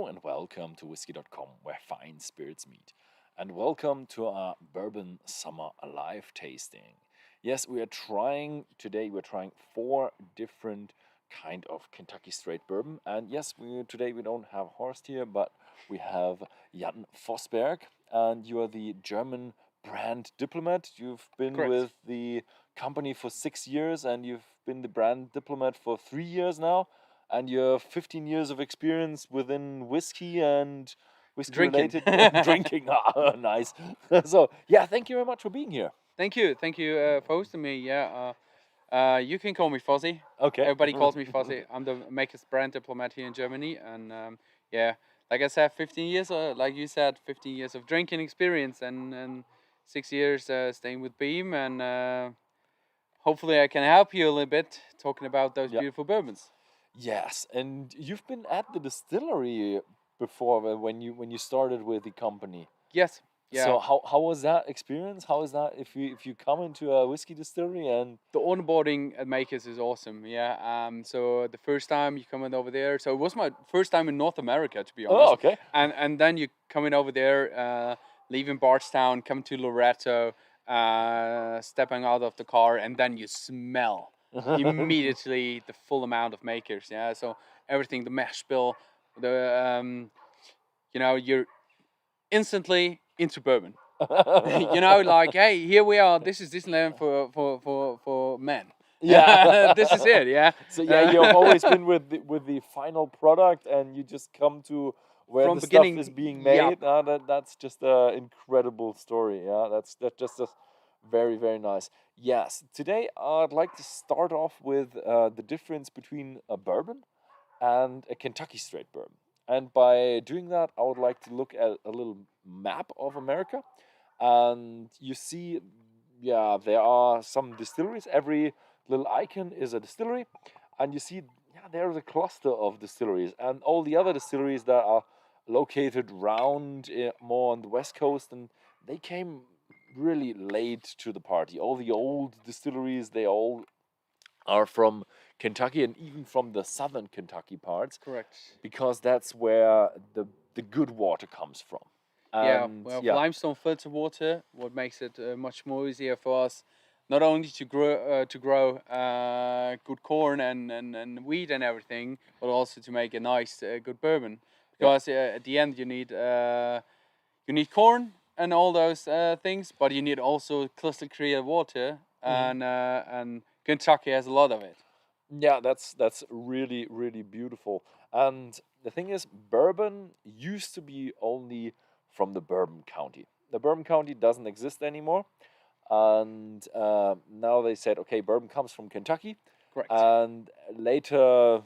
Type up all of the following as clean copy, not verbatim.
Hello and welcome to Whisky.com, where fine spirits meet. And welcome to our Bourbon Summer live tasting. Yes, today we're trying 4 different kind of Kentucky straight bourbon. And yes, today we don't have Horst here, but we have Jan Forsberg. And you are the German brand diplomat. You've been Correct. with the company for 6 years and you've been the brand diplomat for 3 years now. And you have 15 years of experience within whiskey and whiskey-related drinking. Ah, nice. So, yeah, thank you very much for being here. Thank you for hosting me. Yeah, you can call me Fozzy. Okay. Everybody calls me Fozzy. I'm the Maker's brand diplomat here in Germany, and yeah, like I said, 15 years. Like you said, 15 years of drinking experience, and 6 years staying with Beam, and hopefully I can help you a little bit talking about those beautiful bourbons. Yes, and you've been at the distillery before when you started with the company. Yes. Yeah. So how was that experience? How is that if you come into a whiskey distillery and the onboarding at Makers is awesome. Yeah. So the first time you coming over there, so it was my first time in North America, to be honest. Oh, okay. And then you coming over there, leaving Bardstown, coming to Loretto, stepping out of the car, and then you smell immediately the full amount of Makers. Yeah. So everything, the mash bill, you're instantly into bourbon. Like, hey, here we are. This is Disneyland for men. Yeah. This is it. Yeah. So yeah, you've always been with the final product, and you just come to where From the beginning, stuff is being made. yep. That's just an incredible story. Yeah, that's just very, very nice. Yes, today I'd like to start off with the difference between a bourbon and a Kentucky straight bourbon. And by doing that, I would like to look at a little map of America. And you see, yeah, there are some distilleries. Every little icon is a distillery. And you see, yeah, there's a cluster of distilleries. And all the other distilleries that are located round more on the West Coast, and they came really late to the party. All the old distilleries, they all are from Kentucky and even from the southern Kentucky parts. Correct. Because that's where the good water comes from. And, limestone filter water, what makes it much more easier for us, not only to grow good corn and wheat and everything, but also to make a nice good bourbon. Because at the end you need corn and all those things, but you need also crystal clear water, and Kentucky has a lot of it. Yeah, that's really, really beautiful. And the thing is, bourbon used to be only from the Bourbon County. The Bourbon County doesn't exist anymore, and now they said, okay, bourbon comes from Kentucky. Correct. And later,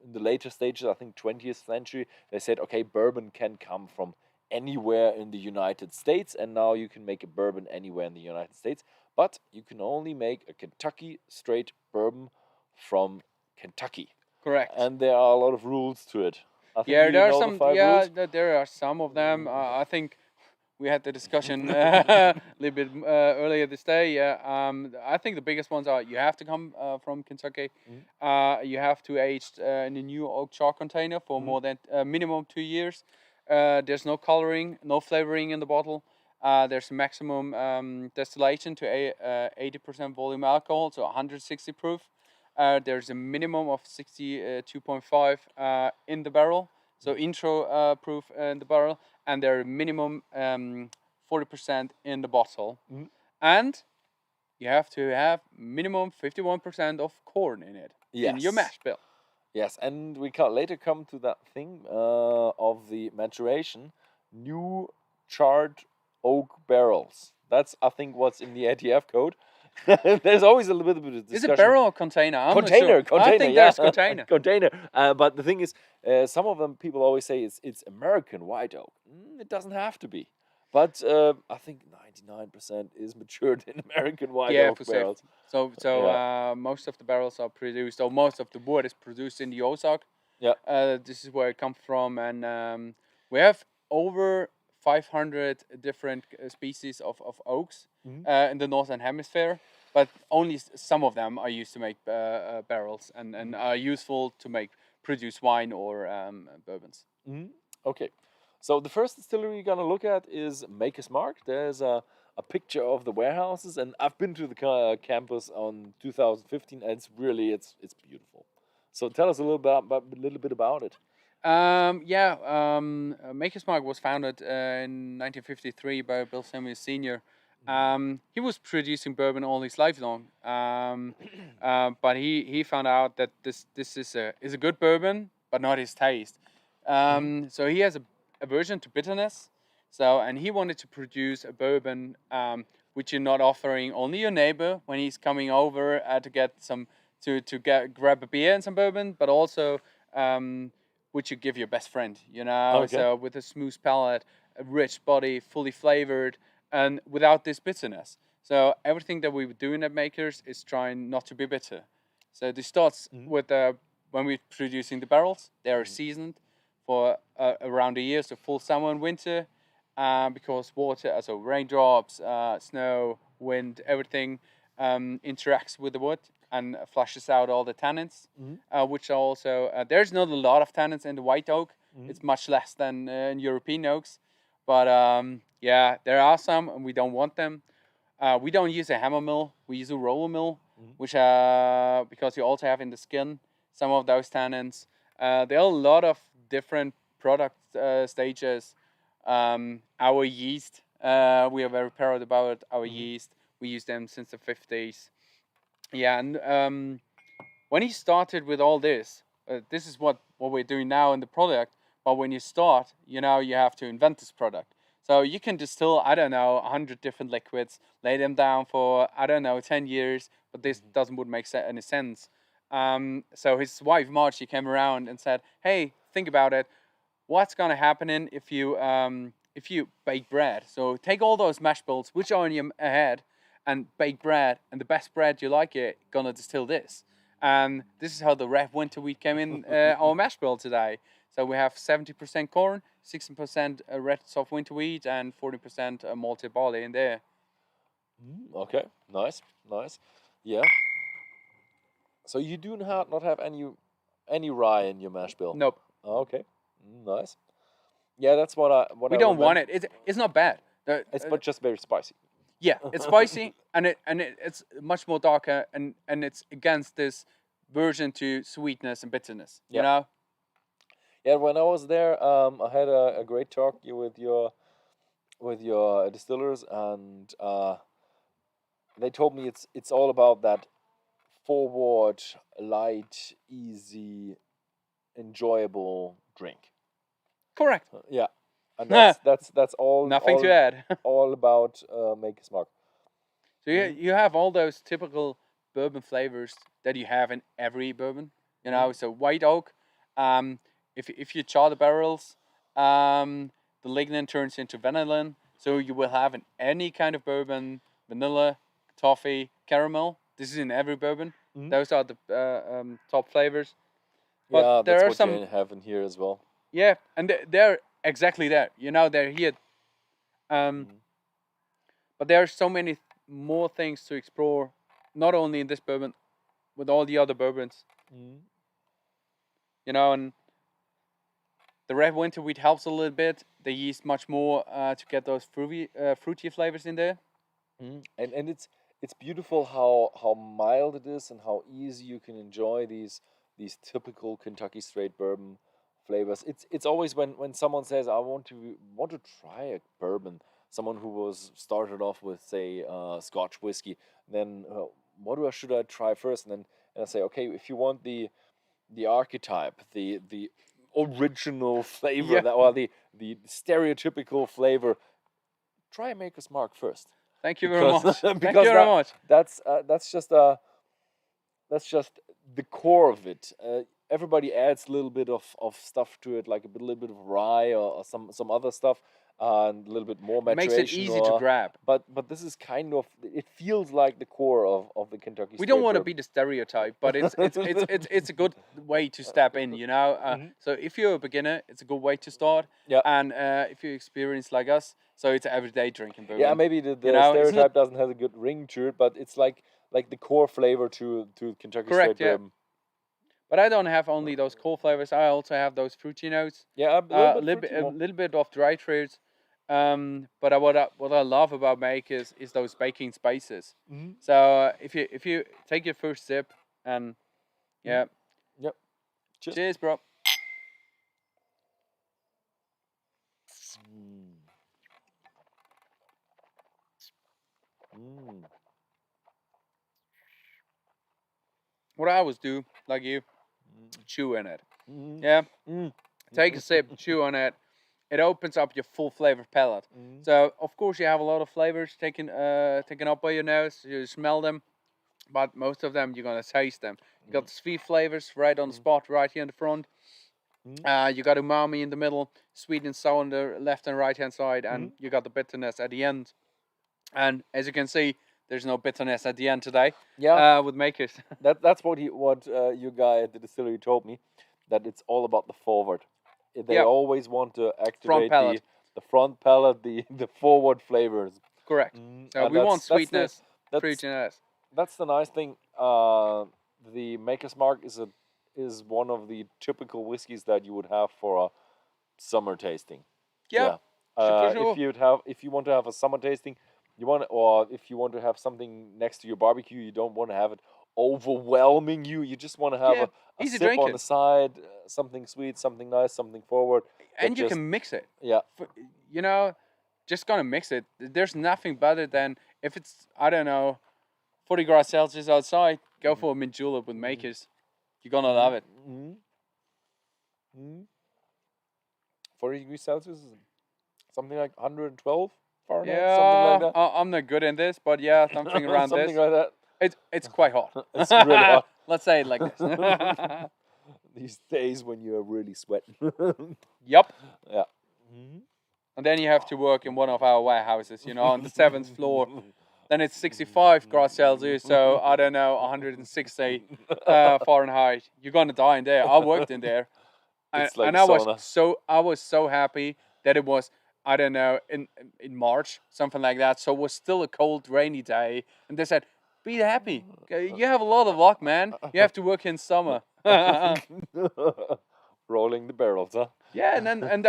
in the later stages, I think 20th century, they said, okay, bourbon can come from anywhere in the United States, and now you can make a bourbon anywhere in the United States, but you can only make a Kentucky straight bourbon from Kentucky. Correct. And there are a lot of rules to it. I think there are some. rules. There are some of them. I think we had the discussion a little bit earlier this day. I think the biggest ones are you have to come from Kentucky. You have to age in a new oak char container for more than minimum 2 years. There's no coloring, no flavoring in the bottle. There's a maximum distillation to 80% volume alcohol, so 160 proof. There's a minimum of 62.5 in the barrel, so intro proof in the barrel, and there are minimum 40% in the bottle. And you have to have minimum 51% of corn in it, in your mash bill. Yes, and we can later come to that thing of the maturation. New charred oak barrels. That's, I think, what's in the ATF code. There's always a little bit of discussion. Is it barrel or container? Container. I think there's container. Container. But the thing is, some of them people always say it's American white oak. It doesn't have to be. But I think 99% is matured in American white oak barrels. So most of the barrels are produced, or most of the wood is produced in the Ozark. Yeah. This is where it comes from, and we have over 500 different species of oaks in the northern hemisphere, but only some of them are used to make barrels and are useful to produce wine or bourbons. Okay. So the first distillery you're gonna look at is Maker's Mark. There's a picture of the warehouses, and I've been to the campus on 2015, and it's beautiful. So tell us a little bit about it. Maker's Mark was founded in 1953 by Bill Samuels Sr. He was producing bourbon all his life long, but he found out that this is a good bourbon, but not his taste. So he has a aversion to bitterness. So and he wanted to produce a bourbon which you're not offering only your neighbor when he's coming over to get some grab a beer and some bourbon, but also which you give your best friend, you know. Okay. So with a smooth palate, a rich body, fully flavored, and without this bitterness. So everything that we were doing at Makers is trying not to be bitter. So this starts with when we're producing the barrels, they are seasoned for around a year, so full summer and winter, because water, so raindrops, snow, wind, everything interacts with the wood and flushes out all the tannins, which are also there's not a lot of tannins in the white oak. It's much less than in European oaks, but yeah, there are some, and we don't want them. We don't use a hammer mill; we use a roller mill, which because you also have in the skin some of those tannins. There are a lot of different product stages. Our yeast, we are very proud about our yeast. We use them since the 50s. Yeah, and when he started with all this, this is what we're doing now in the product. But when you start, you know, you have to invent this product. So you can distill, I don't know, 100 different liquids, lay them down for, I don't know, 10 years, but this wouldn't make any sense. So his wife, Marge, she came around and said, hey, think about it. What's going to happen if you bake bread? So take all those mash bills, which are in your head, and bake bread, and the best bread you like it, gonna distill this. And this is how the red winter wheat came in our mash bill today. So we have 70% corn, 60% red soft winter wheat, and 40% malted barley in there. Okay, nice. Yeah. So you do not have any rye in your mash bill. Nope. Okay, nice. Yeah, that's what We I don't remember. want it. It's not bad. It's but just very spicy. Yeah, it's spicy and it's much more darker and it's against this version to sweetness and bitterness. You Yeah. know. Yeah, when I was there, I had a great talk with your distillers, and they told me it's all about that forward, light, easy, enjoyable drink. Correct. Yeah, and that's all. Nothing all, to add. all about Maker's Mark. So you have all those typical bourbon flavors that you have in every bourbon. You know, so white oak. If you char the barrels, the lignin turns into vanillin. So you will have in any kind of bourbon vanilla, toffee, caramel. This is in every bourbon. Those are the top flavors. But Yeah, there that's are what some. you have in here as well. Yeah, and they're exactly there. You know, they're here. But there are so many more things to explore, not only in this bourbon, with all the other bourbons. You know, and the red winter wheat helps a little bit. The yeast much more to get those fruity flavors in there. And it's beautiful how mild it is and how easy you can enjoy these typical Kentucky straight bourbon flavors. It's always when someone says I want to try a bourbon, someone who was started off with say Scotch whiskey, then should I try first? And I say, okay, if you want the archetype, the original flavor, or the stereotypical flavor, try Maker's Mark first. Thank you very much. Thank you very much. That's just the core of it. Everybody adds a little bit of stuff to it, like a little bit of rye or some other stuff, and a little bit more maturation. Makes it easy to grab. But this is kind of, it feels like the core of the Kentucky. We don't want to be the stereotype, but it's a good way to step in. You know, so if you're a beginner, it's a good way to start. Yeah. And if you're experienced like us, so it's everyday drinking bourbon. Yeah, maybe the stereotype doesn't have a good ring to it, but it's like the core flavor to Kentucky straight bourbon. But I don't have only those cold flavors. I also have those fruity notes. Yeah, A little bit of dried fruits. But what I love about make is those baking spices. Mm-hmm. So if you take your first sip and yeah, Yep. Cheers. cheers, bro. Mm. Mm. What I always do, like you, chew in it. Mm. Yeah, Mm. take a sip, chew on it. It opens up your full flavor palette. Mm. So of course you have a lot of flavors taken up by your nose. You smell them, but most of them you're gonna taste them. You got the sweet flavors right on the spot, right here in the front. You got umami in the middle, sweet and sour on the left and right hand side, and you got the bitterness at the end. And as you can see, there's no bitterness at the end today. Yeah. With makers. That's what your guy at the distillery told me, that it's all about the forward. They Yeah. always want to activate palate. the front palate, the forward flavors. Correct. So And we want that's sweetness, that's fruitiness. that's the nice thing. The Maker's Mark is one of the typical whiskeys that you would have for a summer tasting. Yeah. Yeah. For sure. If you want to have a summer tasting, or if you want to have something next to your barbecue, you don't want to have it overwhelming you. You just want to have Yeah, a easy sip on drinking. the side, something sweet, something nice, something forward. And you can mix it. Yeah. You know, just gonna mix it. There's nothing better than if it's, I don't know, 40 degrees Celsius outside, go for a mint julep with makers. You're gonna love it. 40 degrees Celsius is something like 112 Fahrenheit, Yeah, something like that. I'm not good in this, but yeah, something around something this. like that. It's quite hot. It's really hot. Let's say it like this. These days when you're really sweating. Yup. Yeah. And then you have to work in one of our warehouses, on the 7th floor. Then it's 65 degrees Celsius, so I don't know, 160 Fahrenheit. You're gonna die in there. I worked in there, It's like and a sauna. I was so happy that it was, I don't know, in March, something like that. So it was still a cold, rainy day, and they said, "Be happy. You have a lot of luck, man. You have to work in summer." Rolling the barrels, huh? Yeah, and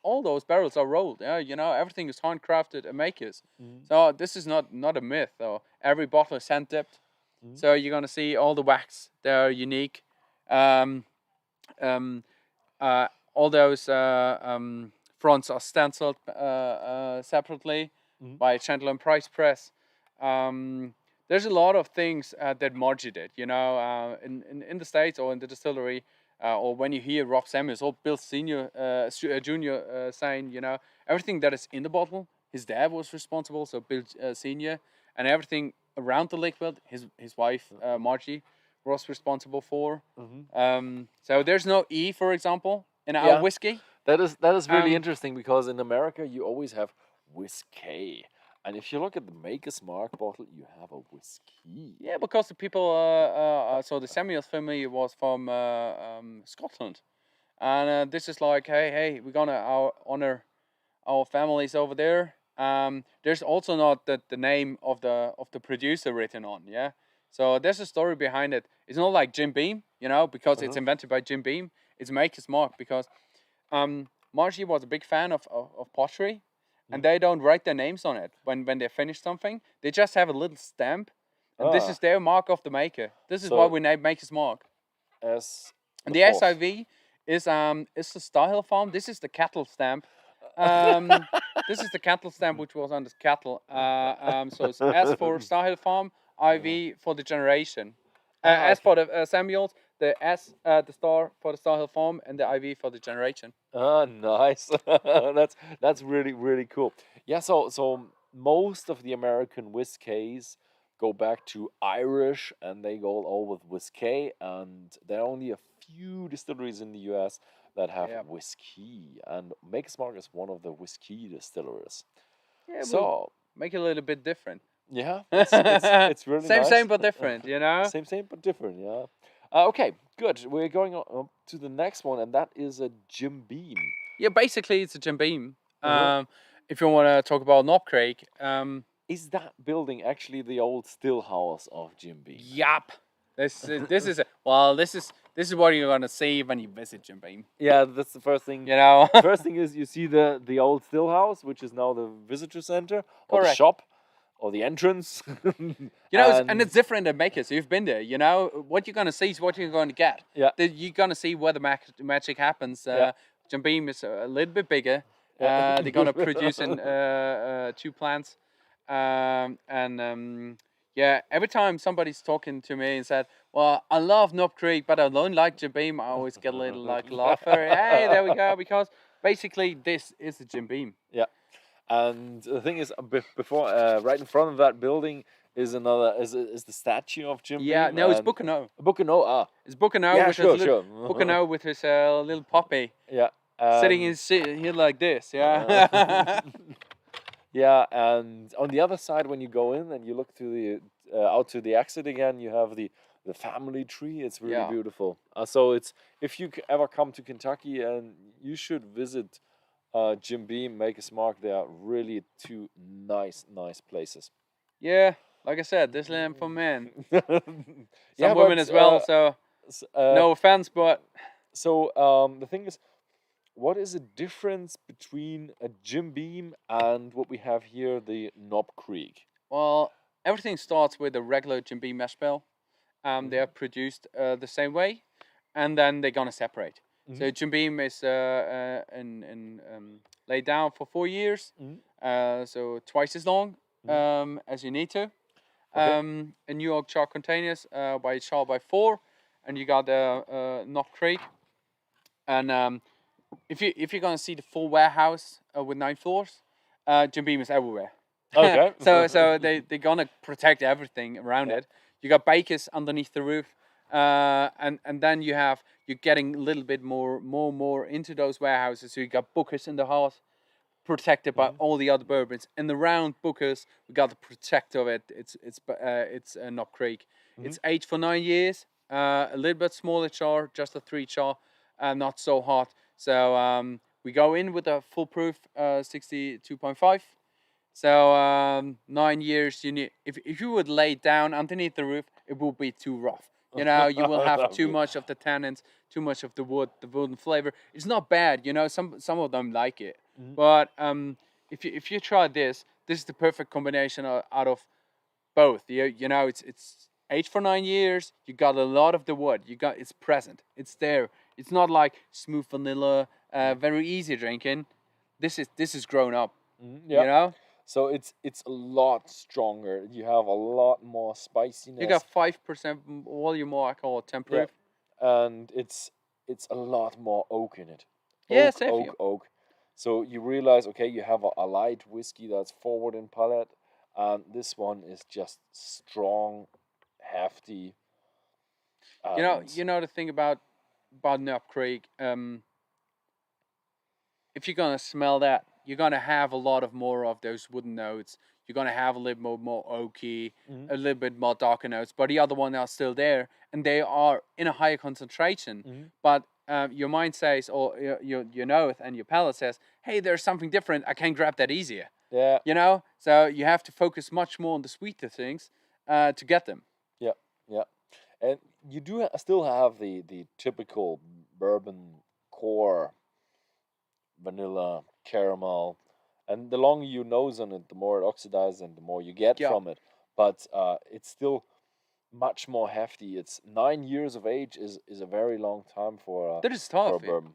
all those barrels are rolled. Yeah, everything is handcrafted at makers. So this is not a myth, though. Every bottle is hand dipped. So you're gonna see all the wax. They're unique. All those fronts are stenciled separately by a Chandler and Price press. There's a lot of things that Margie did. In the States or in the distillery. Or when you hear Rob Samuels or Bill Senior, Junior saying, everything that is in the bottle, his dad was responsible, so Bill Senior, and everything around the liquid, his wife Margie was responsible for. So there's no E, for example, in our whiskey. That is really interesting, because in America you always have whiskey. And if you look at the Maker's Mark bottle, you have a whiskey. Yeah, because the people, so the Samuels family was from Scotland. And this is like, hey, we're going to honor our families over there. There's also not the name of the producer written on, yeah? So there's a story behind it. It's not like Jim Beam, because it's invented by Jim Beam. It's Maker's Mark because Margie was a big fan of pottery. And they don't write their names on it when they finish something. They just have a little stamp. And this is their mark of the maker. This is why we name Maker's Mark. And the SIV is the style farm. This is the cattle stamp. This is the cattle stamp which was on the cattle. So it's S for style farm, IV for the generation. S for the Samuels, the S, the star for the Star Hill Farm, and the IV for the generation. Ah, nice. That's really, really cool. Yeah, so most of the American whiskies go back to Irish, and they go all with whiskey, and there are only a few distilleries in the US that have whiskey, and Maker's Mark is one of the whiskey distilleries. Yeah, so make it a little bit different. Yeah, it's really nice. Same but different, Same but different, yeah. Okay, good. We're going on to the next one, and that is a Jim Beam. Yeah, basically it's a Jim Beam. If you want to talk about Knob Creek. Is that building actually the old still house of Jim Beam? Yup. This is This is what you're gonna see when you visit Jim Beam. Yeah, that's the first thing. You know. First thing is you see the old still house, which is now the visitor center or the Correct. shop or the entrance. You know, and it's different at Mecca. So you've been there. You know what you're gonna see is what you're going to get. Yeah. You're gonna see where the magic happens. Yeah. Jim Beam is a little bit bigger. Yeah. They're gonna produce in 2 plants, yeah. Every time somebody's talking to me and said, "Well, I love Knob Creek, but I don't like Jim Beam," I always get a little like laugher. Hey, there we go. Because basically, this is the Jim Beam. Yeah. And the thing is, before, right in front of that building is the statue of Jim Beam. Yeah, no, it's Bucano. Bucano, It's Bucano yeah, with sure, his little, sure. Bucano with his little puppy. Yeah. Sitting in here like this, yeah. Yeah, and on the other side, when you go in and you look to the out to the exit again, you have the family tree. It's really beautiful. So it's if you ever come to Kentucky, and you should visit Jim Beam, Maker's Mark. They are really 2 nice places. Yeah, like I said, this land for men. Yeah, Some women as well. So no offense, but so the thing is, what is the difference between a Jim Beam and what we have here, the Knob Creek? well, everything starts with a regular Jim Beam mash bill. They are produced the same way, and then they're gonna separate. So Jim Beam is laid down for 4 years, so twice as long as you need to. In New York char containers by char by 4, and you got the Knob Creek. And if you're gonna see the full warehouse with 9 floors, Jim Beam is everywhere. Okay. so they're gonna protect everything around it. You got bakers underneath the roof, and then you're getting a little bit more into those warehouses. So you got bookers in the house, protected by all the other bourbons. And around bookers, we got the protector of it. It's Knob Creek. It's aged for 9 years. A little bit smaller char, just a 3 char, not so hot. So we go in with a foolproof 62.5. So 9 years. You need if you would lay down underneath the roof, it will be too rough. You know, you will have too much of the tannins, too much of the wooden flavor. It's not bad. You know, some of them like it, but if you try this is the perfect combination out of both. You know, it's aged for 9 years. You got a lot of the wood. It's present. It's there. It's not like smooth vanilla, very easy drinking. This is grown up. Yeah. You know. So it's a lot stronger. You have a lot more spiciness. You got 5% volume more alcohol, 10 proof. Yeah. And it's a lot more oak in it. Yeah, oak. So you realize, okay, you have a light whiskey that's forward in palate, and this one is just strong, hefty. You know the thing about Knob Creek. If you're gonna smell that, you're gonna have a lot of more of those wooden notes. You're gonna have a little more oaky, a little bit more darker notes, but the other ones are still there, and they are in a higher concentration. But your mind says, or your nose and your palate says, "Hey, there's something different. I can grab that easier." Yeah. You know, so you have to focus much more on the sweeter things to get them. Yeah. And you do still have the typical bourbon core, vanilla, caramel, and the longer you nose on it, the more it oxidizes and the more you get from it. But it's still much more hefty. It's 9 years of age is a very long time for that is tough. For a bourbon.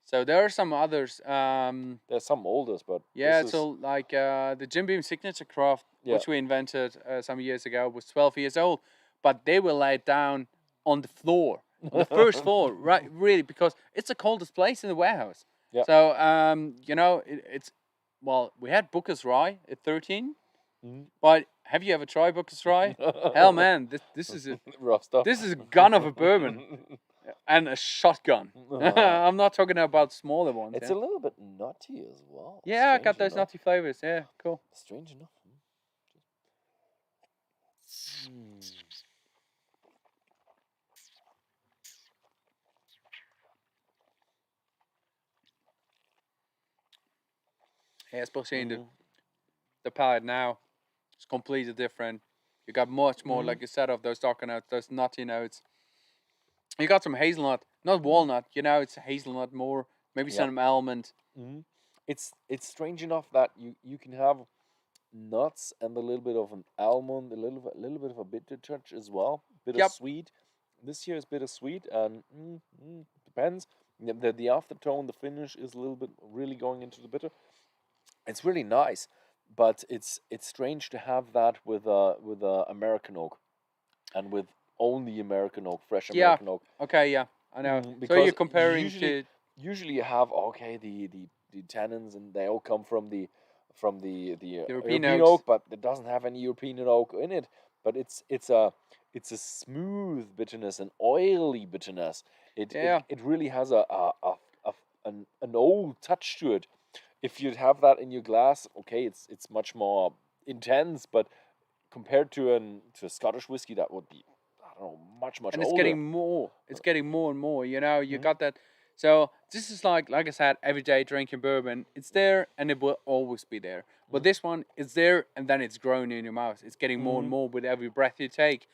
So there are some others. There's some olders, but so like the Jim Beam Signature Craft, which we invented some years ago, was 12 years old, but they were laid down on the floor, on the first floor, right? Really, because it's the coldest place in the warehouse. Yeah. So you know, we had Booker's Rye at 13, but have you ever tried Booker's Rye? Hell, man, this is a rough stuff. This is a gun of a bourbon. And a shotgun. I'm not talking about smaller ones. It's a little bit nutty as well. Yeah, I got those nutty flavors. Yeah, cool. Strange enough. Yeah, especially in the palate now, it's completely different. You got much more, like you said, of those darker notes, those nutty notes. You got some hazelnut, not walnut. You know, it's hazelnut more. Maybe Yep. some almond. Hmm. It's strange enough that you can have nuts and a little bit of an almond, a little bit of a bitter touch as well, bit of Yep. sweet. This here is bittersweet, and depends. The aftertone, the finish is a little bit really going into the bitter. It's really nice, but it's strange to have that with a American oak and with only American oak, fresh Yeah. American oak. Okay. Yeah. I know. So you're Because comparing to. usually you have okay the tannins and they all come from the European European oaks. oak, but it doesn't have any European oak in it. But it's a smooth bitterness, an oily bitterness. Yeah. It really has an old touch to it. If you'd have that in your glass, okay, it's much more intense, but compared to a Scottish whiskey, that would be, I don't know, much And it's older. getting more. It's getting more and more. You know, you Mhm. got that. So this is like I said, everyday drinking bourbon. It's there and it will always be there. But Mhm. this one is there and then it's growing in your mouth. It's getting more and Mhm. more with every breath you take.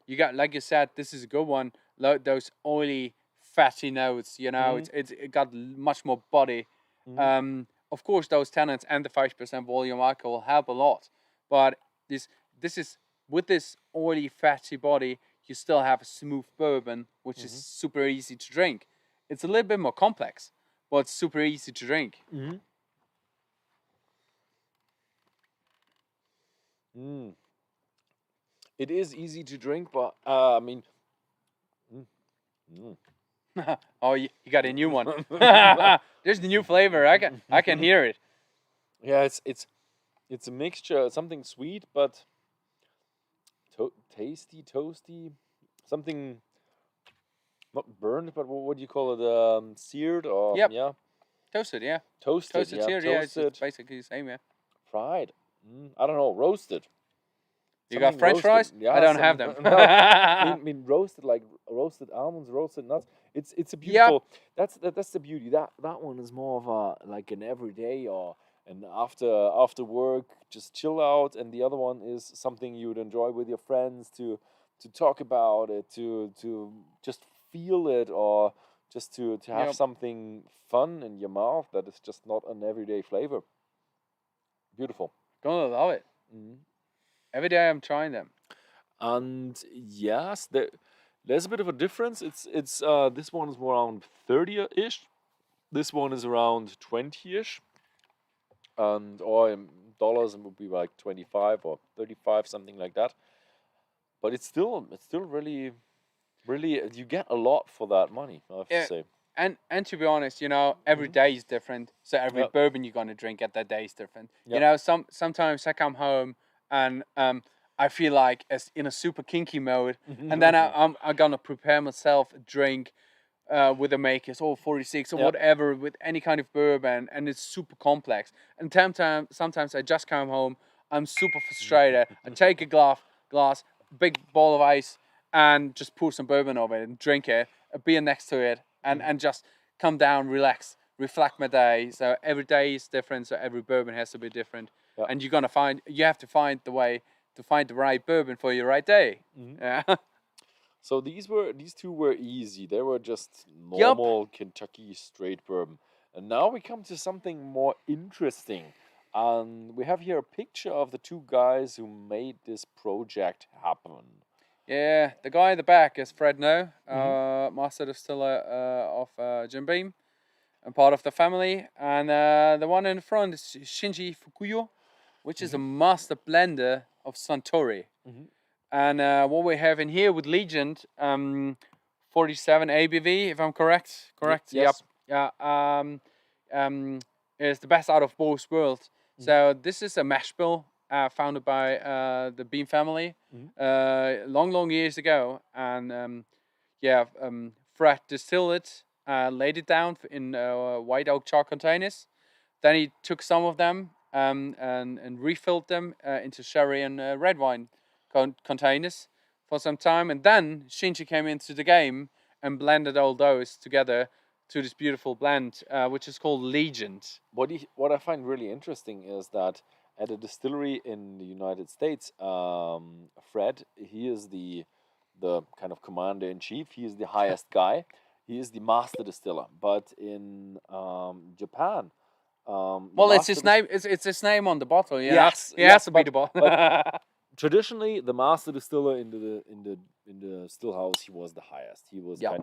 You got, like you said, this is a good one. Those oily, fatty notes. You know, Mhm. it got much more body. Mhm. Of course, those tannins and the 5% volume alcohol help a lot. But this this is with this oily, fatty body, you still have a smooth bourbon, which is Mhm. super easy to drink. It's a little bit more complex, but it's super easy to drink. Mhm. Mm. It is easy to drink, but I mean, mm, mm. Oh, you got a new one. There's the new flavor. I can hear it. Yeah, it's a mixture, something sweet but tasty, toasty, something not burned, but what do you call it? Seared or Yep, yeah, toasted. Yeah, toasted. toasted Yeah, here. Yeah, it's toasted, basically the same. Yeah. fried. I don't know, roasted. You got Something French roasted. fries? I Yeah, don't have some them. no. I mean roasted like roasted almonds, roasted nuts. It's a Yep. beautiful. That's the beauty. That one is more of a like an everyday or an after work just chill out, and the other one is something you would enjoy with your friends to talk about it, to just feel it, or just to have Yep. something fun in your mouth that is just not an everyday flavor. Beautiful. Gonna love it. Mhm. Every day I'm trying them. And yes, there's a bit of a difference. It's this one is more around 30-ish. This one is around 20-ish. And or in dollars it would be like 25 or 35, something like that. But it's still really you get a lot for that money, I have to Yeah, say. and to be honest, you know, every Hmm. day is different. So every Yep. bourbon you're gonna drink at that day is different. You Yep. know, sometimes I come home and I feel like as in a super kinky mode, and then I'm gonna prepare myself a drink with a makers or 46 or Yep. whatever with any kind of bourbon, and it's super complex. And sometimes I just come home, I'm super frustrated. I take a glass, big ball of ice, and just pour some bourbon over it and drink it, a beer next to it, and just come down, relax, reflect my day. So every day is different. So every bourbon has to be different, Yep. and you have to find the way to find the right bourbon for your right day. Mhm. Yeah. So these two were easy. They were just Yup. normal Kentucky straight bourbon. And now we come to something more interesting. And we have here a picture of the two guys who made this project happen. Yeah, the guy in the back is Fred No, Hmm. master distiller of Jim Beam and part of the family. And the one in the front is Shinji Fukuyo, which is a Hmm. master blender of Suntory. Hmm. And what we have in here with Legent, 47 ABV, if I'm correct. Correct? Yep. Yes. Yeah. Um, is the best out of both worlds. Hmm. So this is a mash bill founded by the Beam family Hmm. long years ago, and Fred distilled it, laid it down in white oak char containers. Then he took some of them and refilled them into sherry and red wine containers for some time, and then Shinji came into the game and blended all those together to this beautiful blend, which is called Legent. What I find really interesting is that at a distillery in the United States, Fred, he is the kind of commander-in-chief. He is the highest guy. He is the master distiller. But in Japan, Well, it's his name. It's his name on the bottle. You know? Yes, He has to be the but bottle. traditionally, the master distiller in the still house, he was the highest. He was Yeah.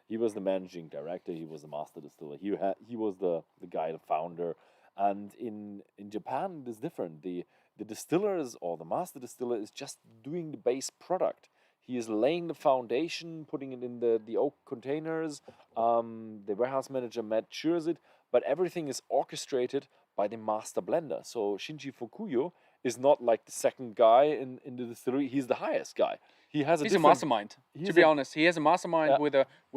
he was the managing director. He was the master distiller. He was the guy, the founder. And in Japan, it is different. The distillers or the master distiller is just doing the base product. He is laying the foundation, putting it in the oak containers. The warehouse manager matures it, but everything is orchestrated by the master blender. So Shinji Fukuyo is not like the second guy in the distillery. He's the highest guy. He has He's a mastermind. To be honest, he has a mastermind with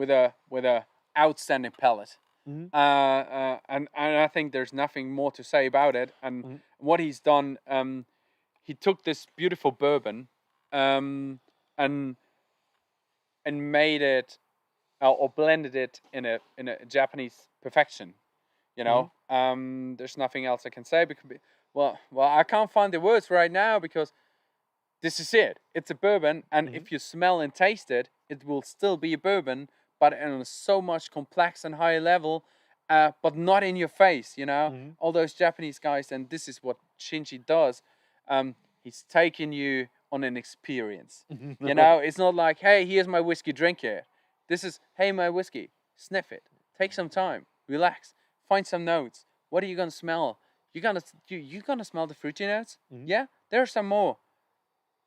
a outstanding palate. Mhm. And I think there's nothing more to say about it. And what he's done, he took this beautiful bourbon, and made it, or blended it in a Japanese perfection. You know, there's nothing else I can say because, well, I can't find the words right now because this is it. It's a bourbon, and if you smell and taste it, it will still be a bourbon, but on a so much complex and higher level, but not in your face. You know, all those Japanese guys, and this is what Shinji does. He's taking you on an experience. You know, it's not like, hey, here's my whiskey, drink it. This is, hey, my whiskey, sniff it, take some time, relax, find some notes. What are you gonna smell? You gonna smell the fruity notes? Yeah, there are some more.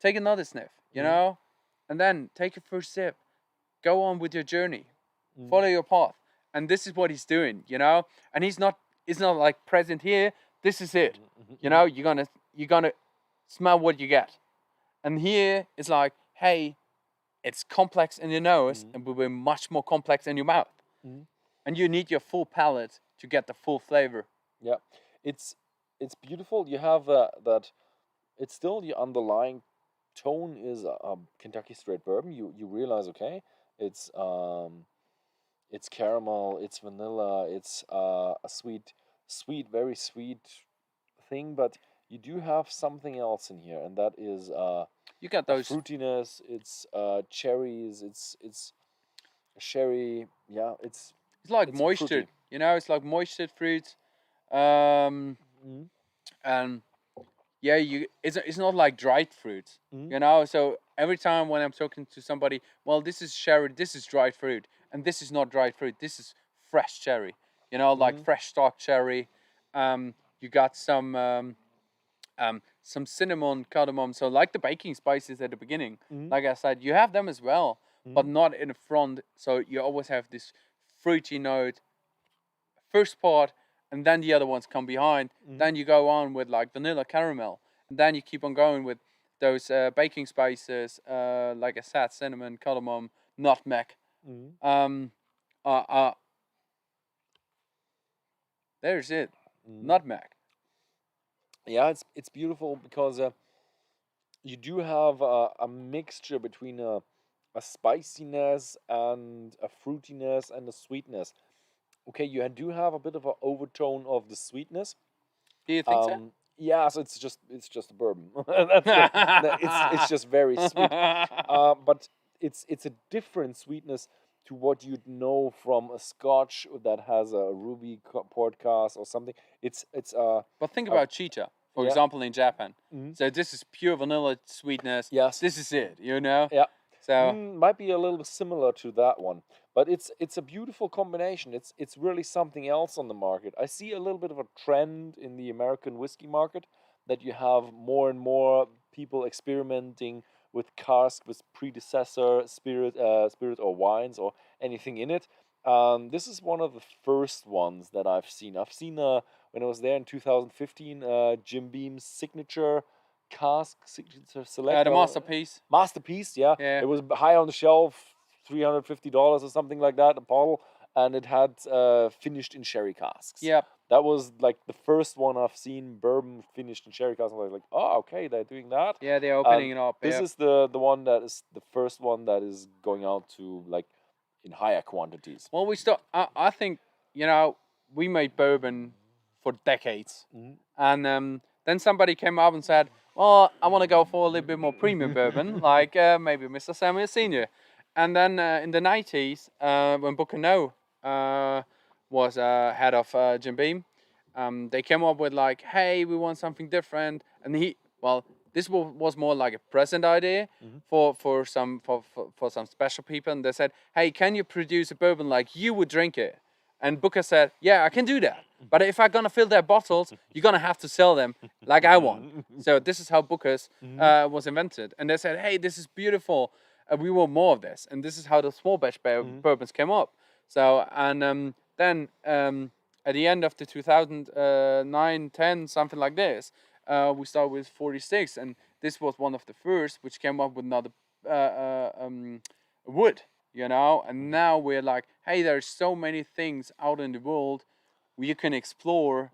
Take another sniff, you know, and then take your first sip. Go on with your journey. Follow your path. And this is what he's doing, you know. And it's not like present here. This is it. You know, you're gonna smell what you get. And here it's like, hey, it's complex in your nose and will be much more complex in your mouth. And you need your full palate to get the full flavor. Yeah, it's beautiful. You have that. It's still the underlying tone is a Kentucky straight bourbon. You realize, okay, it's caramel, it's vanilla, it's a sweet, very sweet thing, but you do have something else in here, and that is you got those fruitiness. It's cherries. It's sherry. Yeah, it's like it's moisture. fruity. You know, it's like moistured fruits. And yeah, it's not like dried fruit. You know, so every time when I'm talking to somebody, well, this is sherry, this is dried fruit, and this is not dried fruit. This is fresh cherry. You know, like fresh stock cherry. You got some cinnamon, cardamom. So like the baking spices at the beginning, like I said, you have them as well, but not in the front. So you always have this fruity note, first part, and then the other ones come behind. Then you go on with like vanilla, caramel, and then you keep on going with those baking spices, like I said, cinnamon, cardamom, nutmeg. There's it, nutmeg. Yeah, it's beautiful because you do have a mixture between a spiciness and a fruitiness and a sweetness. Okay, you do have a bit of an overtone of the sweetness. Do you think so? Yeah, so it's just a bourbon. It's just very sweet. But it's a different sweetness to what you'd know from a Scotch that has a ruby port cask or something. It's But think about Cheetah, for example, in Japan. So this is pure vanilla sweetness. Yes. This is it, you know? Yeah. So might be a little bit similar to that one, but it's a beautiful combination. It's really something else on the market. I see a little bit of a trend in the American whiskey market that you have more and more people experimenting with cask with predecessor spirit or wines or anything in it. This is one of the first ones that I've seen. I've seen when I was there in 2015, Jim Beam's signature cask, signature select. the masterpiece. Yeah. Yeah. It was high on the shelf, $350 or something like that, a bottle, and it had finished in sherry casks. Yep. That was like the first one I've seen bourbon finished in sherry casks. I was like, oh, okay, they're doing that. Yeah, they're opening it up. This is the one that is the first one that is going out to like in higher quantities. Well, I think, you know, we made bourbon for decades, and then somebody came up and said, well, I want to go for a little bit more premium bourbon, like maybe Mr. Samuel Senior. And then in the 90s, when Booker No was head of Jim Beam, they came up with like, hey, we want something different. And this was more like a present idea for some special people. And they said, hey, can you produce a bourbon like you would drink it? And Booker said, yeah, I can do that. But if I'm going to fill their bottles, you're going to have to sell them like I want. So this is how Booker's was invented. And they said, hey, this is beautiful. We want more of this. And this is how the small batch bourbons came up. So, and then at the end of the 2009, 10, something like this, we started with 46. And this was one of the first which came up with another wood. And now we're like, hey, there's so many things out in the world where you can explore.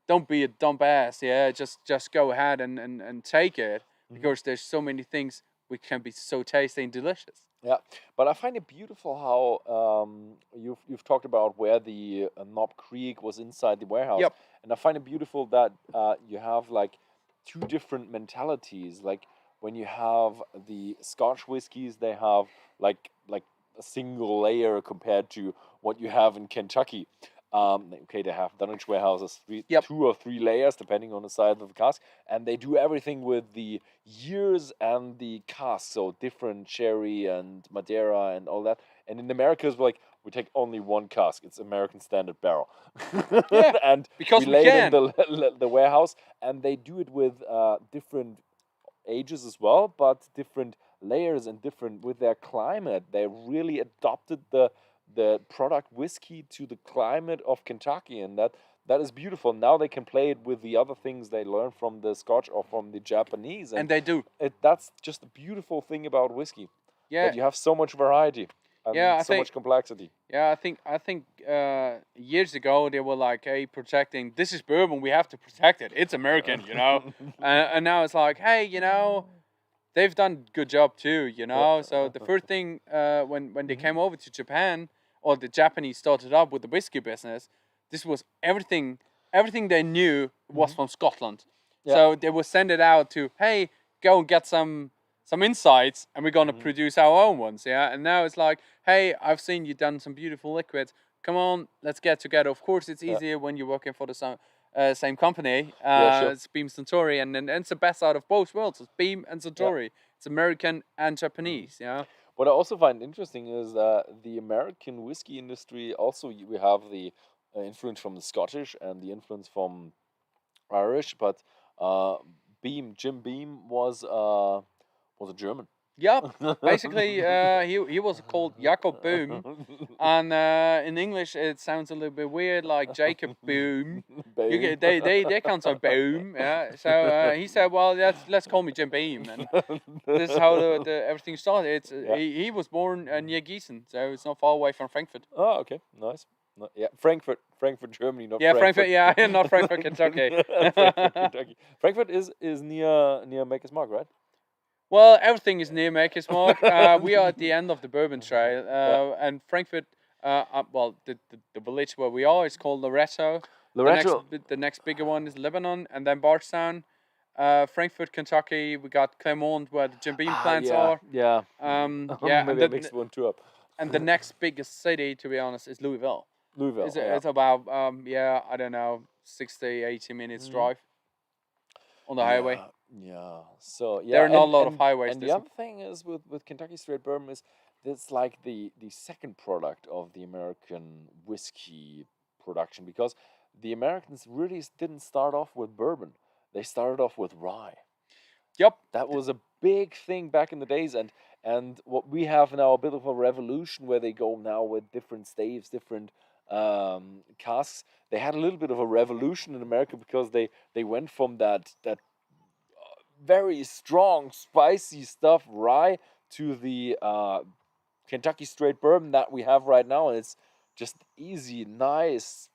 Don't be a dumb ass, just go ahead and take it, because there's so many things which can be so tasty and delicious. Yeah, but I find it beautiful how you've talked about where the Knob Creek was inside the warehouse. Yep. And I find it beautiful that you have like two different mentalities. Like when you have the Scotch whiskies, they have like a single layer compared to what you have in Kentucky. Okay, they have Dunwich warehouses, Yep. 2 or 3 layers depending on the size of the cask, and they do everything with the years and the cask, so different sherry and Madeira and all that. And in America, it's like we take only one cask; it's American Standard Barrel, Yeah, and because we lay it can. in the warehouse, and they do it with different ages as well, but different layers and different with their climate. They really adopted the product whiskey to the climate of Kentucky, and that is beautiful. Now they can play it with the other things they learn from the Scotch or from the Japanese, And they do. That's just a beautiful thing about whiskey. Yeah. That you have so much variety and Yeah, I so think- much complexity. Yeah, I think years ago they were like, hey, protecting, this is bourbon, we have to protect it. It's American, and now it's like, hey, they've done a good job too, So the first thing when they came over to Japan, or the Japanese started up with the whiskey business, this was everything they knew was from Scotland. Yeah. So they would send it out to, hey, go and get some insights, and we're gonna produce our own ones, And now it's like, hey, I've seen you done some beautiful liquids. Come on, let's get together. Of course, it's easier when you're working for the same company. Sure. It's Beam Suntory, and it's the best out of both worlds. It's Beam and Suntory. It's American and Japanese. What I also find interesting is that the American whiskey industry also, we have the influence from the Scottish and the influence from Irish, but Jim Beam was a German. Yeah, basically, he was called Jacob Boom, and in English it sounds a little bit weird, like Jacob Boom. They can't say Boom, So he said, well, let's call me Jim Beam, and this is how the everything started. He was born near Gießen, so it's not far away from Frankfurt. Oh, okay, nice. Frankfurt, Germany, not Frankfurt. Yeah, not Frankfurt, Kentucky. Frankfurt, Kentucky. Frankfurt is near Maker's Mark, right? Well, everything is near Maker's Mark. We are at the end of the Bourbon Trail, and Frankfurt. The village where we are is called Loretto. The next bigger one is Lebanon, and then Bardstown. Frankfurt, Kentucky. We got Clermont, where the Jim Beam plants are. Yeah. Maybe I mixed one two up. And the next biggest city, to be honest, is Louisville. It's about I don't know, 60, 80 minutes drive on the highway. Yeah. So there are not a lot of highways. And the other thing is with Kentucky Straight Bourbon is it's like the second product of the American whiskey production, because the Americans really didn't start off with bourbon. They started off with rye. Yep. That was a big thing back in the days, and what we have now, a bit of a revolution where they go now with different staves, different casks. They had a little bit of a revolution in America because they went from that very strong, spicy stuff, rye, to the Kentucky Straight Bourbon that we have right now, and it's just easy, nice,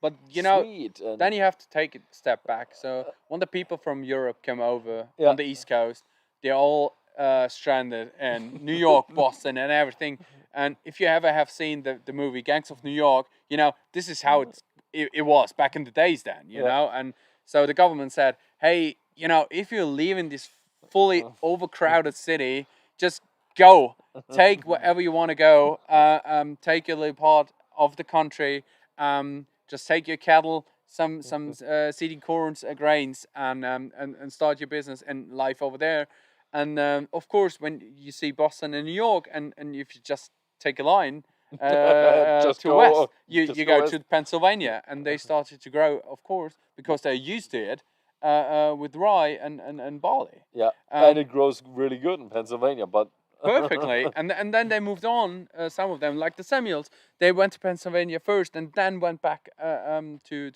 but sweet. Then you have to take a step back. So when the people from Europe come over on the East Coast, they're all stranded in New York, Boston, and everything. And if you ever have seen the movie Gangs of New York, this is how it was back in the days then, you know. And so the government said, hey, if you're leaving this fully overcrowded city, just go. Take wherever you want to go. Take your little part of the country. Just take your cattle, some seeding corns, grains, and start your business and life over there. And of course, when you see Boston and New York, and if you just take a line Just to go, west, just you go go west. to Pennsylvania, and they started to grow, of course, because they're used to it with rye and barley. Yeah, and it grows really good in Pennsylvania, but Perfectly, and then they moved on. Some of them, like the Samuels, they went to Pennsylvania first, and then went back to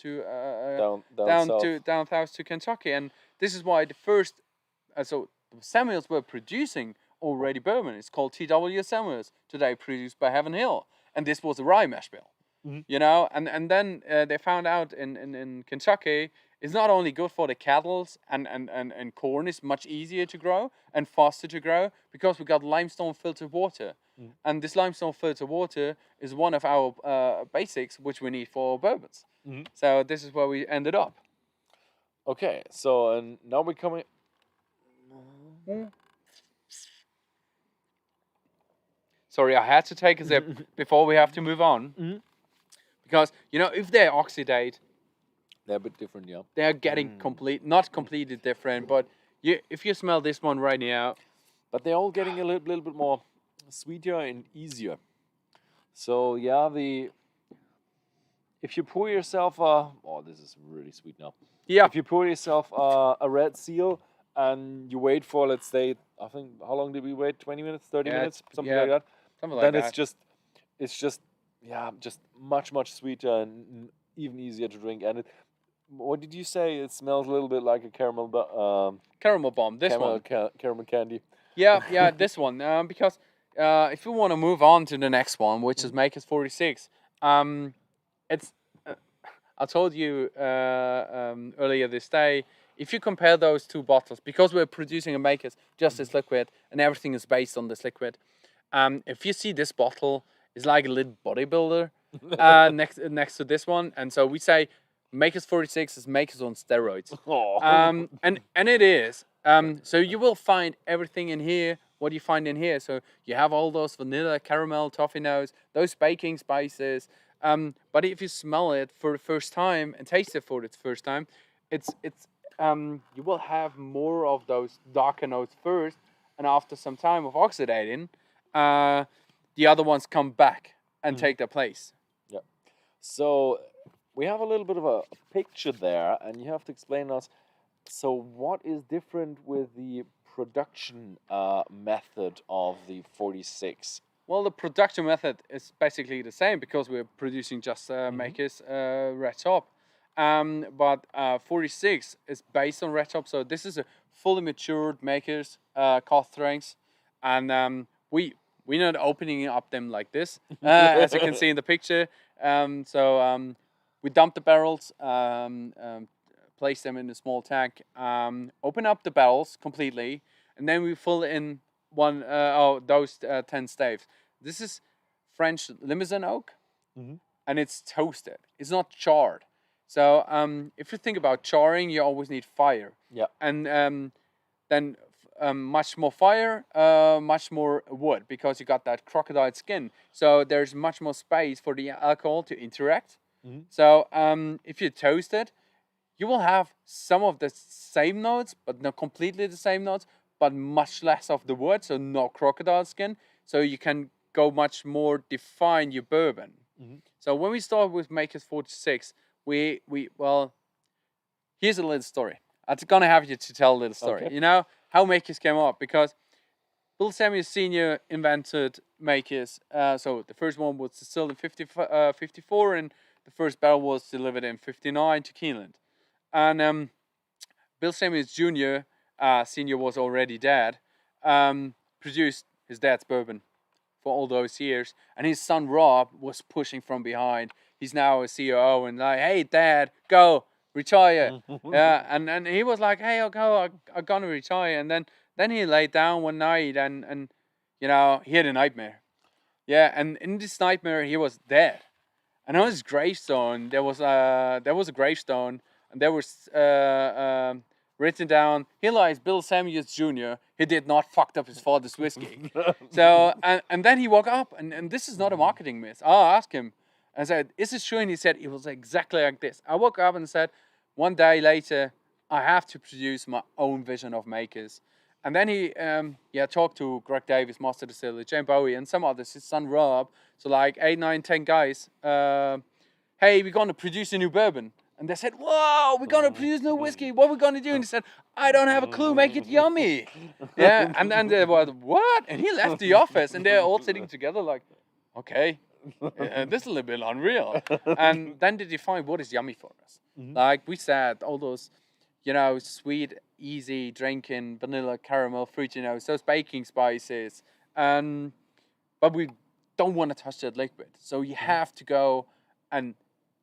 down south. down south to Kentucky. And this is why the first so the Samuels were producing already bourbon. It's called T.W. Samuels, today produced by Heaven Hill, and this was a rye mash bill. And then they found out in Kentucky it's not only good for the cattle, and corn is much easier to grow and faster to grow because we got limestone filtered water. And this limestone filtered water is one of our basics which we need for bourbons. So this is where we ended up. Okay, so and now we're coming. Sorry, I had to take a sip before we have to move on. Because, if they oxidate, They're a bit different, yeah. they're getting not completely different, but if you smell this one right now, But they're all getting a little bit more sweeter and easier. So yeah, if you pour yourself this is really sweet now. yeah, If you pour yourself a red seal and you wait for, let's say, I think, how long did we wait? 20 minutes, 30 Yeah, minutes, something yeah, like that. something like Then that. it's just much sweeter and even easier to drink. And what did you say? It smells a little bit like a caramel, Caramel bomb, this one. caramel candy. Yeah, this one. Because if you want to move on to the next one, which is Makers 46, it's. I told you earlier this day, if you compare those two bottles, because we're producing a Makers just this liquid, and everything is based on this liquid. If you see this bottle, it's like a little bodybuilder next to this one, and so we say Makers 46 is Makers on steroids. And it is. So you will find everything in here. What do you find in here? So you have all those vanilla, caramel, toffee notes, those baking spices. But if you smell it for the first time and taste it for the first time, it's you will have more of those darker notes first, and after some time of oxidating, the other ones come back and take their place. Yeah. So we have a little bit of a picture there, and you have to explain us. So what is different with the production method of the 46? Well, the production method is basically the same because we're producing just Makers red top. But 46 is based on red top, so this is a fully matured Makers cask strength, and we're not opening up them like this, as you can see in the picture. So we dump the barrels, place them in a small tank, open up the barrels completely, and then we fill in those 10 staves. This is French Limousin oak, and it's toasted. It's not charred. So if you think about charring, you always need fire. Yeah. And then much more fire, much more wood, because you got that crocodile skin. So there's much more space for the alcohol to interact. So if you toast it, you will have some of the same notes, but not completely the same notes, but much less of the wood, so no crocodile skin. So you can go much more define your bourbon. So when we start with Makers 46, well, here's a little story. I'm gonna have you to tell a little story. Okay. You know how Makers came up, because Bill Samuels Sr. invented Makers. So the first one was distilled in 54, and the first barrel was delivered in 59 to Keeneland. And Bill Samuels Jr., Sr. was already dead, produced his dad's bourbon for all those years, and his son Rob was pushing from behind. He's now a COO and like, hey, Dad, go retire. Yeah, and he was like, hey, I'll go. I'm gonna retire. And then he laid down one night and he had a nightmare. Yeah, and in this nightmare he was dead. And on his gravestone there was a gravestone, and there was written down, here lies Bill Samuels Jr. He did not fucked up his father's whiskey. So, and then he woke up, and this is not a marketing myth. I asked him, I said, is this true? And he said, it was exactly like this. I woke up and said, one day later, I have to produce my own vision of makers. And then he talked to Greg Davis, Master Distiller, Jane Bowie, and some others, his son Rob. So like 8, 9, 10 guys. Hey, we're going to produce a new bourbon. And they said, whoa, we're going to produce new whiskey. What are we going to do? And he said, I don't have a clue. Make it yummy. Yeah. And then they were, what? And he left the office. And they're all sitting together like, okay, this is a little bit unreal. And then they defined what is yummy for us. Like we said, all those, sweet, easy drinking, vanilla, caramel, fruit, those baking spices. But we don't want to touch that liquid. So you have to go and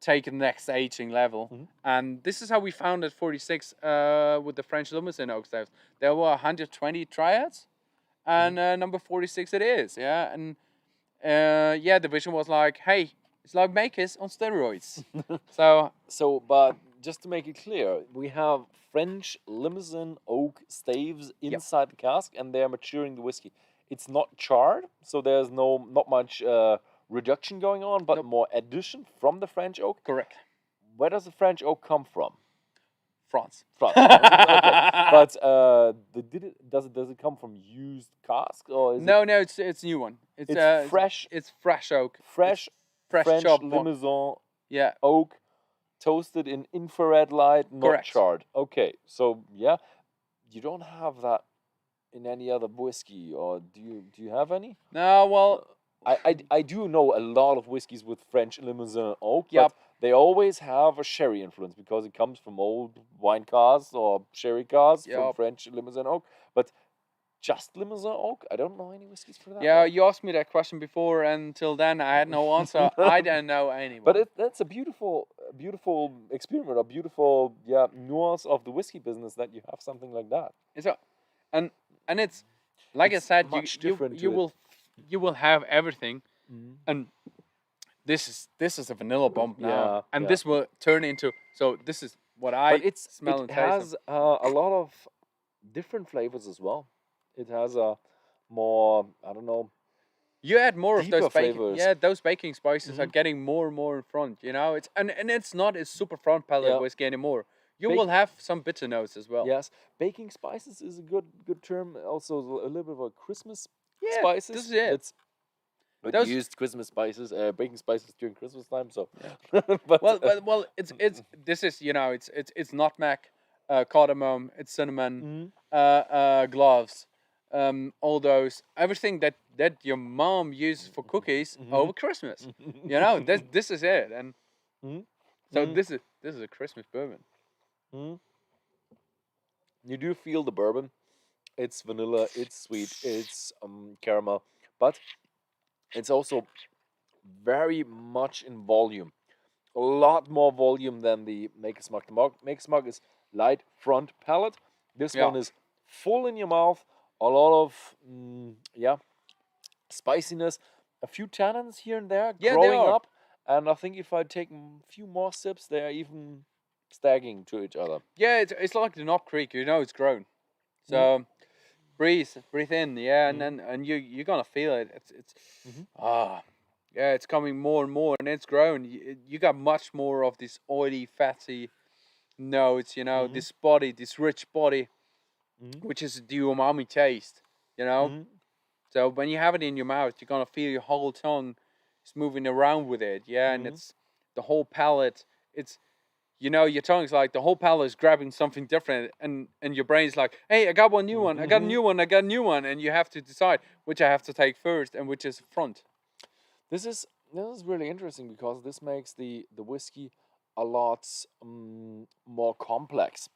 take the next aging level. And this is how we found at 46 with the French Limousin oak staves. There were 120 triads, and number 46 it is. Yeah, and the vision was like, hey, it's like makers on steroids. But just to make it clear, we have French Limousin oak staves inside the cask, and they're maturing the whiskey. It's not charred, so there's not much reduction going on, but more addition from the French oak. Correct. Where does the French oak come from? France. Okay. But does it come from used cask, or is no, it's new one. It's fresh. It's fresh oak. Fresh French Limousin oak, toasted in infrared light, not Correct. charred. Okay, so you don't have that in any other whiskey, or do you have any? No, well, I do know a lot of whiskeys with French Limousin oak, but they always have a sherry influence because it comes from old wine casks or sherry casks from French Limousin oak. But just Limousin oak, I don't know any whiskeys for that. Yeah, you asked me that question before, and until then I had no answer. I don't know anyone. But that's a beautiful experiment, a beautiful nuance of the whiskey business that you have something like that. And it's like it's I said, you will have everything, and this is a vanilla bomb now, and this will turn into. So this is what I smell and taste. It has a lot of different flavors as well. It has a more, I don't know. You add more of those flavors. Those baking spices are getting more and more in front. It's and it's not a super front palate whiskey anymore. You will have some bitter notes as well. Yes, baking spices is a good term. Also, a little bit of a Christmas spices. This is it. But used Christmas spices, baking spices during Christmas time. So, well, it's this is it's nutmeg, cardamom, it's cinnamon, cloves, all those everything that your mom uses for cookies over Christmas. This is it, and so this is a Christmas bourbon. You do feel the bourbon. It's vanilla, it's sweet, it's caramel, but it's also very much in volume. A lot more volume than the Maker's Mark. The Maker's Mark is light front palate. This one is full in your mouth. A lot of spiciness, a few tannins here and there growing up. And I think if I take a few more sips, they're even staggering to each other. Yeah, it's like the Knob Creek, it's grown. So breathe in, and then you're gonna feel it. It's coming more and more, and it's grown. You got much more of this oily, fatty notes. This body, this rich body, which is the umami taste. So when you have it in your mouth, you're gonna feel your whole tongue is moving around with it. And it's the whole palate. It's your tongue's like the whole palate is grabbing something different, and your brain's like, hey, I got one new one, I got a new one, I got a new one, and you have to decide which I have to take first and which is front. This is really interesting because this makes the whiskey a lot more complex.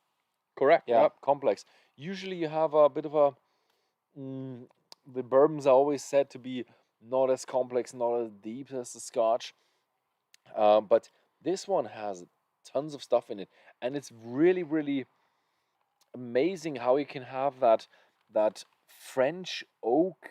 Correct. Yeah, complex. Usually you have a bit of a the bourbons are always said to be not as complex, not as deep as the Scotch, but this one has tons of stuff in it, and it's really, really amazing how you can have that French oak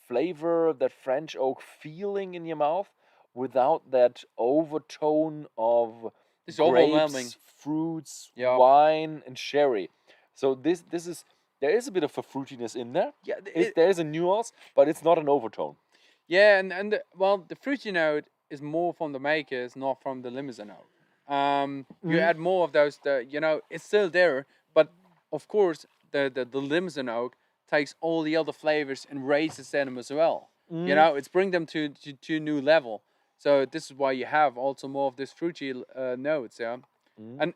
flavor, that French oak feeling in your mouth without that overtone of It's overwhelming. grapes, fruits, Yeah. wine, and sherry. So this is there is a bit of a fruitiness in there. Yeah, There is a nuance, but it's not an overtone. yeah, and the fruity note is more from the makers, not from the limousine note. You add more of those. It's still there, but of course the limousine oak takes all the other flavors and raises them as well. It's bring them to a new level. So this is why you have also more of this fruity notes. Yeah.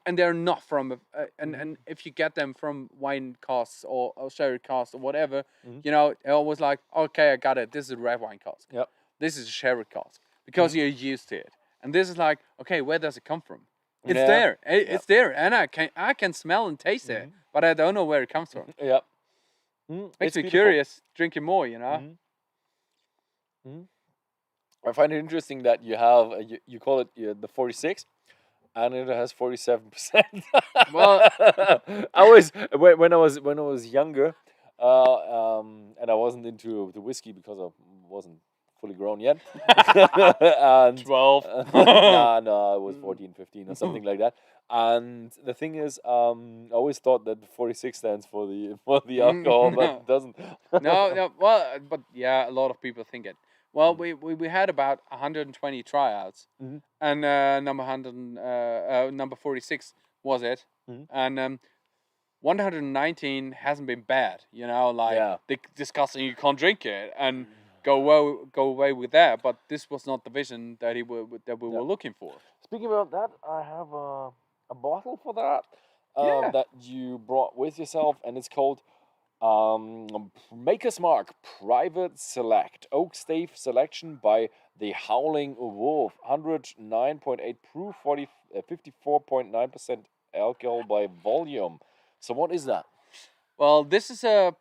And they're not from and if you get them from wine casks or sherry casks or whatever, they're always like, okay, I got it. This is a red wine cask. Yep. This is a sherry cask because you're used to it. And this is like, okay, where does it come from? It's Yeah. there. It's there, and I can smell and taste it, but I don't know where it comes from. Yeah. Makes me curious, drinking more. I find it interesting that you have you call it the 46. And it has 47%. Well, I was when I was younger, and I wasn't into the whiskey because I wasn't fully grown yet. And 12. no, I was 14, 15 or something like that. And the thing is, I always thought that 46 stands for the alcohol, but it doesn't. No. Well, but yeah, a lot of people think it. Well, we had about 120 tryouts, and number 46 was it, and 119 hasn't been bad. They discussing you can't drink it and go away with that. But this was not the vision that we were looking for. Speaking about that, I have a bottle for that that you brought with yourself, and it's called Maker's Mark Private Select Oak Stave Selection by the Howling Wolf, 109.8 proof, 54.9% alcohol by volume. So what is that? Well, this is a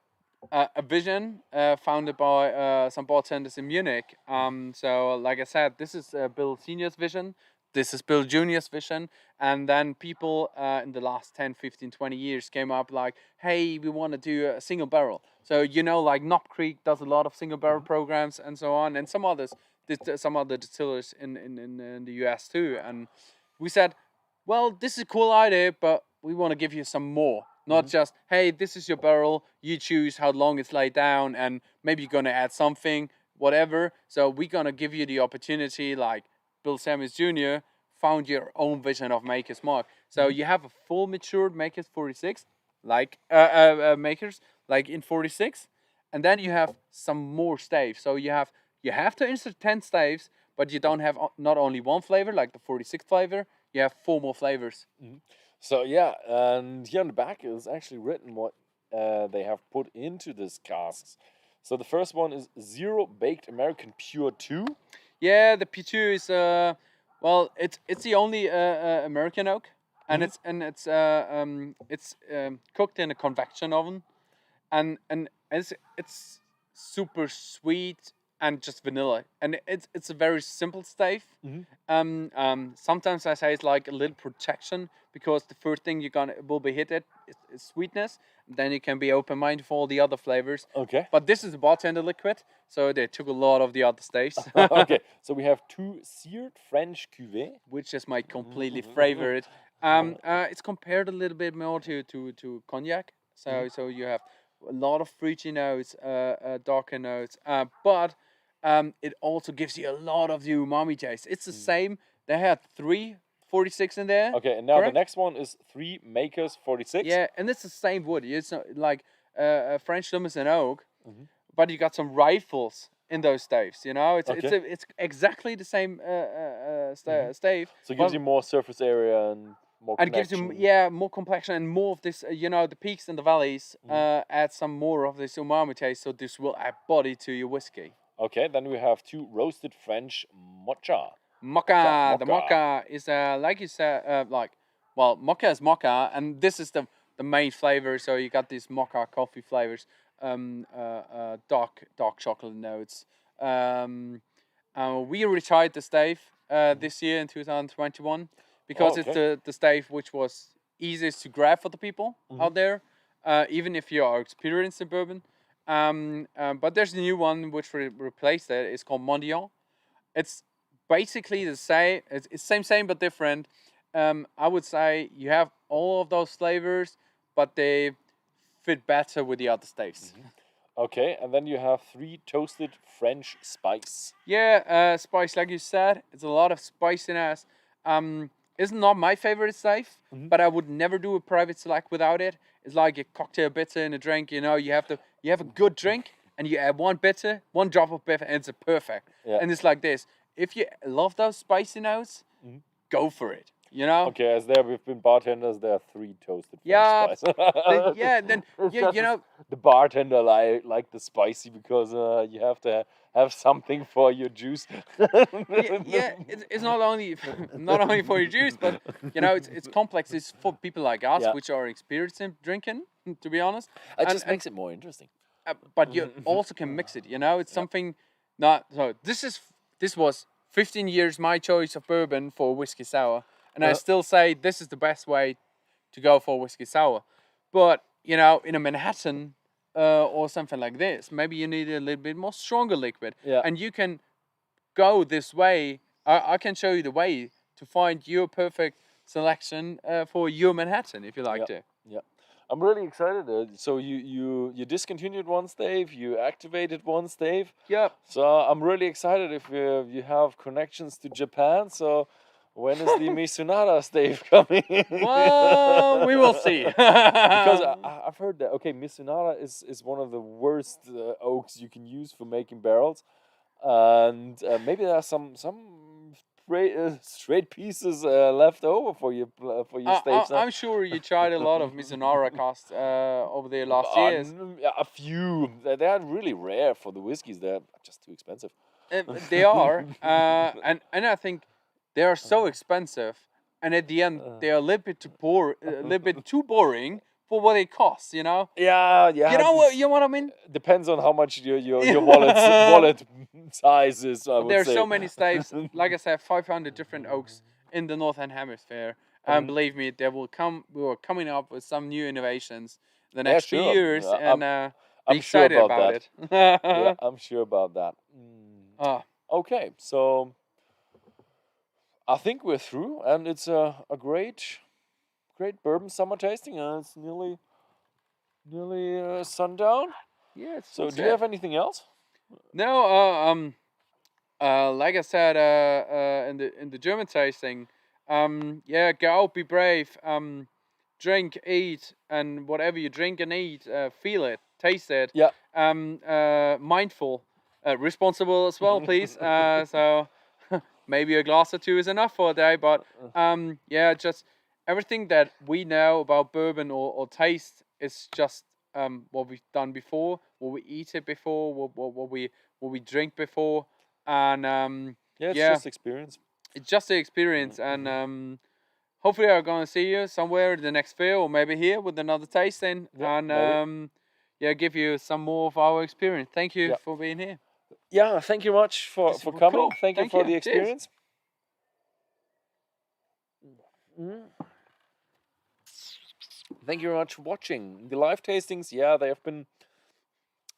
vision founded by some bartenders in Munich. So like I said, this is Bill Senior's vision. This is Bill Jr.'s vision. And then people in the last 10, 15, 20 years came up like, hey, we want to do a single barrel. So, like Knob Creek does a lot of single barrel programs and so on. And some other distillers in the US too. And we said, well, this is a cool idea, but we want to give you some more. Not just, hey, this is your barrel. You choose how long it's laid down. And maybe you're going to add something, whatever. So we're going to give you the opportunity like Bill Samuels Jr. found your own vision of Maker's Mark. So you have a full matured Maker's 46, like Makers, like in 46, and then you have some more staves. So you have to insert 10 staves, but you don't have not only one flavor like the 46 flavor. You have 4 more flavors. So yeah, and here on the back is actually written what they have put into these casks. So the first one is Zero Baked American Pure 2. Yeah, the P2 is it's the only American oak, and it's cooked in a convection oven, and it's super sweet and just vanilla, and it's a very simple stave. Sometimes I say it's like a little protection because the first thing will be hit is sweetness. Then you can be open-minded for all the other flavors. Okay. But this is a bartender liquid, so they took a lot of the other staves. Okay, so we have 2 Seared French Cuvee, which is my completely favorite. It's compared a little bit more to cognac. So you have a lot of fruity notes, darker notes, but it also gives you a lot of the umami taste. It's the same. They had 3 46 in there. Okay, and now correct? the next one is 3 Makers 46. Yeah, and it's the same wood. It's not like French Limousin oak, but you got some rifles in those staves. It's exactly the same stave. So it gives you more surface area and more and it connection. gives you more complexion and more of this. The peaks and the valleys add some more of this umami taste. So this will add body to your whiskey. Okay, then we have 2 Roasted French Mocha. Mocha. The mocha is like you said, mocha is mocha, and this is the main flavor. So you got these mocha coffee flavors, dark chocolate notes. We retired the stave this year in 2021 because it's the stave which was easiest to grab for the people out there, even if you are experienced in bourbon. But there's a new one which replaced it. It's called Mondial. It's basically the same. It's same but different. I would say you have all of those flavors, but they fit better with the other staves. Okay, and then you have 3 toasted French spice. Yeah, spice, like you said, it's a lot of spiciness. It's not my favorite stave, but I would never do a private select without it. It's like a cocktail bitter in a drink. You know, you have a good drink, and you add one bitter, one drop of bitter, and it's a perfect. Yeah. And it's like this. If you love those spicy notes, go for it. You know. Okay, as there we've been bartenders, there are 3 toasted Yeah, French spice. then It's you just know. the bartender like the spicy because you have to have something for your juice. Yeah, it's not only for your juice, but you know it's complex. It's for people like us, Yeah. which are experienced in drinking, to be honest. It just makes it more interesting. But you also can mix it. You know, it's something. Not so. This was 15 years my choice of bourbon for whiskey sour, and I still say this is the best way to go for whiskey sour. But you know, in a Manhattan or something like this, maybe you need a little bit more stronger liquid, Yeah. and you can go this way. I can show you the way to find your perfect selection for your Manhattan if you like to. Yeah, I'm really excited. So you discontinued one stave, you activated one stave. Yep. So I'm really excited if you have connections to Japan. So when is the Misunara stave coming? Well, we will see. Because I've heard that Misunara is one of the worst oaks you can use for making barrels, and maybe there are some straight pieces left over for your staves. I'm sure you tried a lot of Mizunara casts over the last years. A few. They are really rare for the whiskeys. They're just too expensive. They are, and I think they are so expensive, and at the end they are a little bit too boring for what they cost. You know. Yeah. You know what? You know what I mean? Depends on how much your wallet size is. I would There are say. so many staves. Like I said, 500 different oaks in the Northern Hemisphere. And believe me, we were coming up with some new innovations the next few sure. years, Yeah, and I'm be sure excited about it. Yeah, I'm sure about that. Okay, so I think we're through, and it's a great bourbon summer tasting, and it's nearly sundown. Yeah. So, do you have anything else? No. Like I said, in the German tasting, yeah, go out, be brave, drink, eat, and whatever you drink and eat, feel it, taste it. Yeah. Mindful, responsible as well, please. So maybe a glass or two is enough for a day, but yeah, just everything that we know about bourbon or taste is just what we've done before, what we eat it before, what we drink before. And Yeah, it's just experience. It's just the experience, and hopefully I'm gonna see you somewhere in the next fair, or maybe here with another tasting, and yeah, give you some more of our experience. Thank you for being here. Yeah, thank you much for coming. Cool. Thank you for the Cheers. experience. Thank you very much for watching the live tastings. Yeah, they have been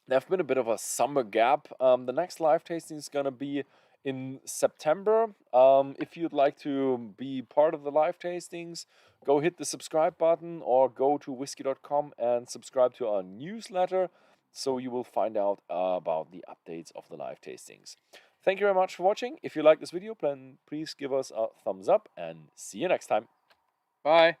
a bit of a summer gap. The next live tasting is gonna be in September. If you'd like to be part of the live tastings, go hit the subscribe button or go to Whisky.com and subscribe to our newsletter, so you will find out about the updates of the live tastings. Thank you very much for watching. If you like this video, then please give us a thumbs up and see you next time. Bye.